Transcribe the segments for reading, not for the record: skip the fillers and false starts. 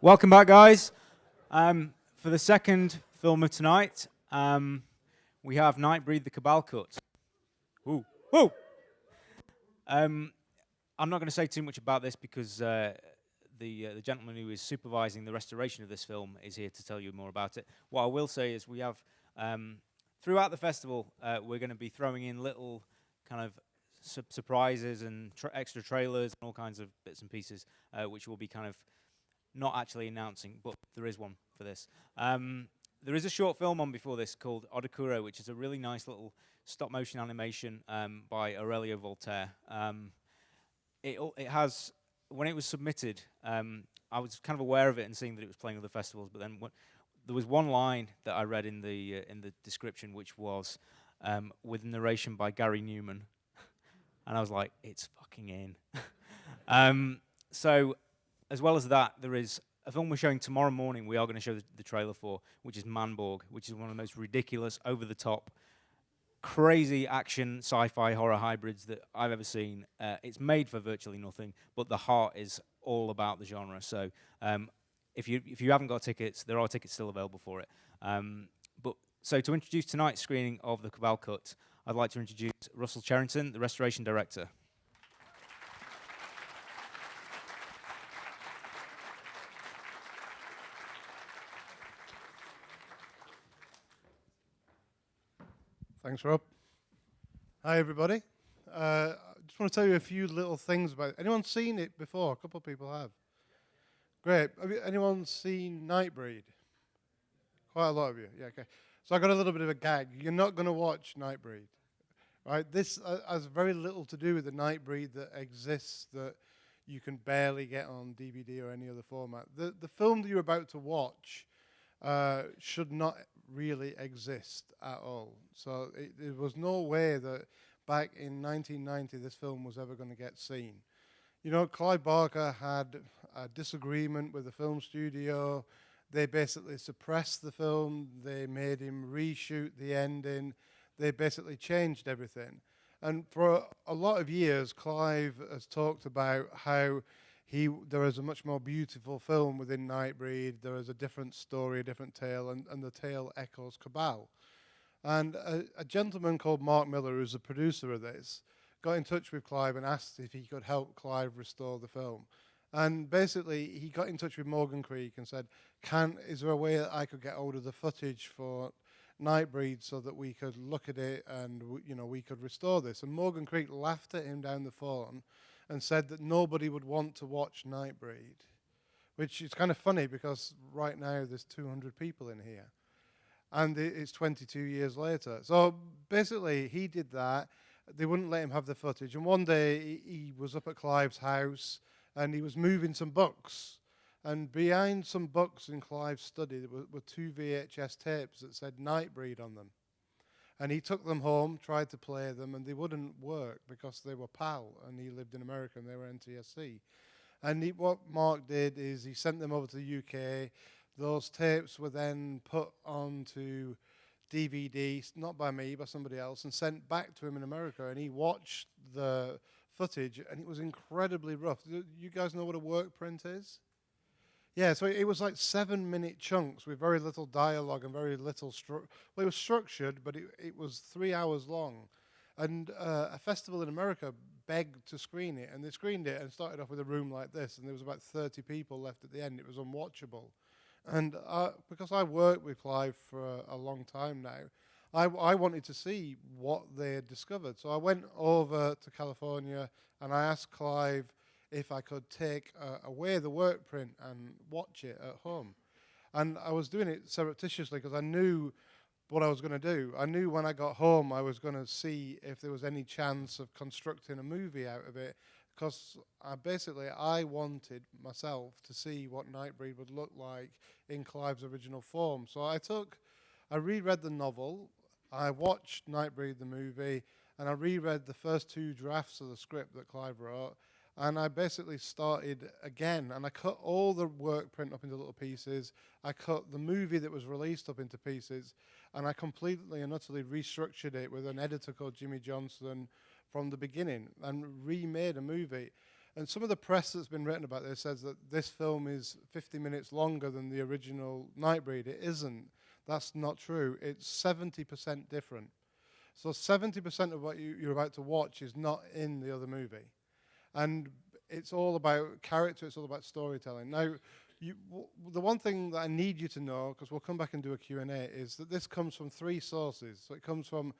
Welcome back, guys. For the second film of tonight, we have Nightbreed, the Cabal cut. Woo, woo! I'm not going to say too much about this because the gentleman who is supervising the restoration of this film is here to tell you more about it. What I will say is we have, throughout the festival, we're going to be throwing in little kind of surprises and extra trailers and all kinds of bits and pieces, which will be kind of not actually announcing, but there is one for this. There is a short film on before this called Odakuro, which is a really nice little stop-motion animation by Aurelio Voltaire. It has, when it was submitted, I was kind of aware of it and seeing that it was playing other festivals, but then there was one line that I read in the description, which was with narration by Gary Newman, and I was like, it's fucking in. So, as well as that, there is a film we're showing tomorrow morning. We are going to show the trailer for, which is Manborg, which is one of the most ridiculous, over-the-top, crazy action, sci-fi, horror hybrids that I've ever seen. It's made for virtually nothing, but the heart is all about the genre. So, if you haven't got tickets, there are tickets still available for it. So to introduce tonight's screening of the Cabal cut, I'd like to introduce Russell Cherrington, the restoration director. Thanks, Rob. Hi, everybody. I just want to tell you a few little things about it. Anyone seen it before? A couple of people have. Great. Anyone seen Nightbreed? Quite a lot of you. Yeah, okay. So I got a little bit of a gag. You're not going to watch Nightbreed, right? This has very little to do with the Nightbreed that exists that you can barely get on DVD or any other format. The film that you're about to watch should not really exist at all. So there was no way that back in 1990 this film was ever going to get seen. You know, Clive Barker had a disagreement with the film studio. They basically suppressed the film. They made him reshoot the ending. They basically changed everything. And for a lot of years, Clive has talked about how there is a much more beautiful film within Nightbreed. There is a different story, a different tale, and the tale echoes Cabal. And a gentleman called Mark Miller, who's the producer of this, got in touch with Clive and asked if he could help Clive restore the film. And basically, he got in touch with Morgan Creek and said, is there a way that I could get hold of the footage for Nightbreed so that we could look at it and we could restore this? And Morgan Creek laughed at him down the phone and said that nobody would want to watch Nightbreed, which is kind of funny because right now there's 200 people in here. And it's 22 years later. So basically, he did that. They wouldn't let him have the footage. And one day, he was up at Clive's house, and he was moving some books. And behind some books in Clive's study, there were two VHS tapes that said Nightbreed on them. And he took them home, tried to play them, and they wouldn't work because they were PAL, and he lived in America, and they were NTSC. And what Mark did is he sent them over to the UK. Those tapes were then put onto DVD, not by me, by somebody else, and sent back to him in America. And he watched the footage, and it was incredibly rough. Do you guys know what a work print is? Yeah, so it was like 7-minute chunks with very little dialogue and very little well, it was structured, but it was 3 hours long. And a festival in America begged to screen it, and they screened it and started off with a room like this, and there was about 30 people left at the end. It was unwatchable. And because I worked with Clive for a long time now, I wanted to see what they had discovered. So I went over to California, and I asked Clive if I could take away the work print and watch it at home. And I was doing it surreptitiously because I knew what I was going to do. I knew when I got home I was going to see if there was any chance of constructing a movie out of it, because I wanted myself to see what Nightbreed would look like in Clive's original form. So I reread the novel, I watched Nightbreed the movie, and I reread the first 2 drafts of the script that Clive wrote. And I basically started again, and I cut all the work print up into little pieces. I cut the movie that was released up into pieces, and I completely and utterly restructured it with an editor called Jimmy Johnson from the beginning and remade a movie. And some of the press that's been written about this says that this film is 50 minutes longer than the original Nightbreed. It isn't. That's not true. It's 70% different. So 70% of what you're about to watch is not in the other movie. And it's all about character, it's all about storytelling. Now, the one thing that I need you to know, because we'll come back and do a Q&A, is that this comes from 3 sources. So it comes from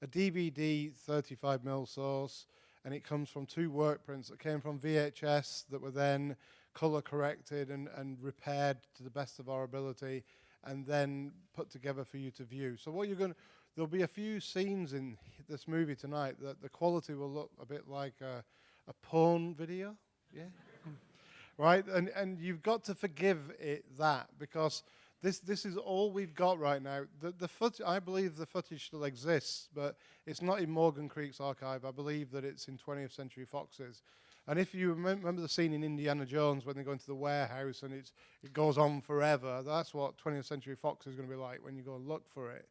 a DVD 35mm source, and it comes from 2 work prints that came from VHS that were then color corrected and repaired to the best of our ability, and then put together for you to view. So what you're going to, there'll be a few scenes in this movie tonight that the quality will look a bit like a porn video, yeah? Right, and you've got to forgive it that, because this is all we've got right now. The footage, I believe the footage still exists, but it's not in Morgan Creek's archive. I believe that it's in 20th Century Fox's. And if you remember the scene in Indiana Jones when they go into the warehouse and it goes on forever, that's what 20th Century Fox is going to be like when you go and look for it.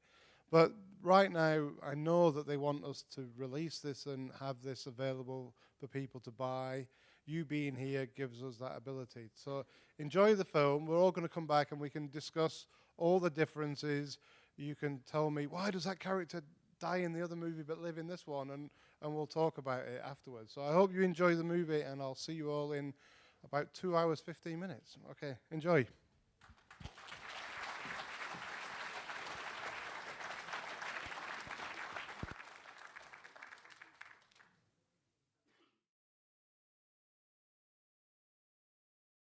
But right now, I know that they want us to release this and have this available for people to buy. You being here gives us that ability. So enjoy the film. We're all going to come back and we can discuss all the differences. You can tell me, why does that character die in the other movie but live in this one? And we'll talk about it afterwards. So I hope you enjoy the movie, and I'll see you all in about 2 hours, 15 minutes. Okay, enjoy.